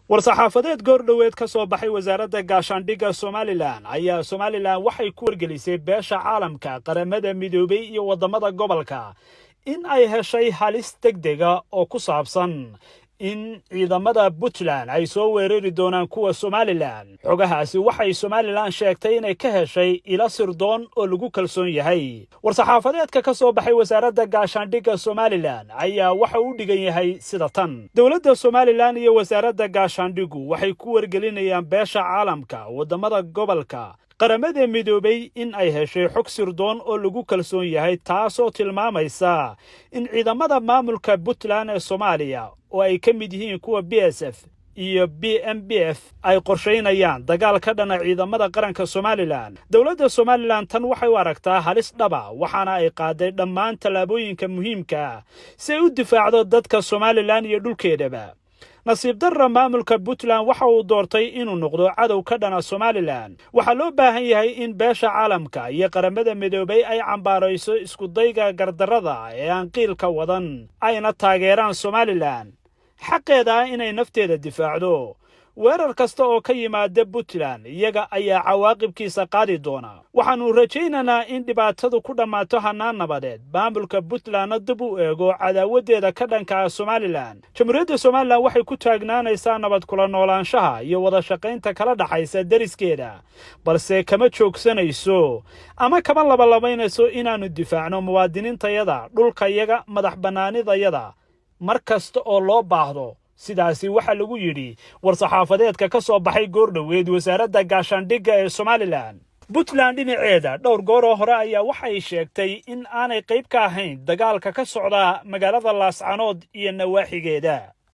war-saxaafadeed goordhoweed ka soo baxay wasaaradda gaashaandhigga Somaliland ayaa Somaliland waxay ku wargelisay beesha caalamka qaramada midoobay iyo wadamada gobolka in ay heshay halis degdega oo ku saabsan in ciidamada Puntland ay soo weerari doonaan kuwa Somaliland. xogahaasi waxay Somaliland sheegtay inay ka heshay ila sirdoon oo lagu kalsoon yahay. war-saxaafadeedka ka soo baxay wasaaradda gaashaandhigga Somaliland ayaa waxa uu dhigan yahay sida tan: dawladda Somaliland iyo wasaaradda gaashaandhiggu waxay ku wargelinayaan beesha caalamka wadamada gobolka qaramada midoobay in ay heshay xog sirdoon oo lagu kalsoon yahay, taasoo tilmaamaysa in ciidamada maamulka Puntland ee Soomaaliya oo ay ka mid yihiin kuwa BSF iyo BMPF ay qorsheynayaan dagaal ka dhana ciidamada qaranka Somaliland. dawladda Somaliland tan waxay u aragtaa halis dhaba, waxaana ay qaaday dhammaan tallaabooyinka muhiimka ah si ay u difaacdo dadka Somaliland iyo dhulkeedaba. nasiib darra maamulka Puntland waxa uu doortay inuu noqdo cadow ka dhana Somaliland. waxaa loo baahan yahay in beesha caalamka iyo qaramada midoobay ay cambaarayso isku dayga gardarrada ee aan qiilka wadan, ayna taageeraan Somaliland xaqeeda inay nafteeda difaacdo. weerar kasta oo ka yimaada Puntland iyaga ayaa cawaaqibkiisa qaadi doona. waxaanu rajaynaynaa in dhibaatadu ku dhammaato hanaan nabadeed, maamulka Puntlandna dib u eego cadaawadeeda ka dhanka Somaliland. jamhuuriyadda Somaliland waxay ku taagnaanaysaa nabad kula noolaanshaha iyo wada shaqaynta kala dhaxaysa deriskeeda, balse kama joogsanayso ama kama labalabaynayso inaanu difaacno muwaadiniintayada, dhulkayaga, madax bannaanidayada mar kasta oo loo baahdo. sidaasi waxa lagu yidhi war-saxaafadeedka ka soo baxay goordhoweed wasaaradda gaashaandhigga ee Somaliland. Puntland dhinaceeda dhowr goor oo hore ayaa waxay sheegtay in aanay qayb ka ahayn dagaalka ka socda magaalada Laascaanood iyo nawaaxigeeda.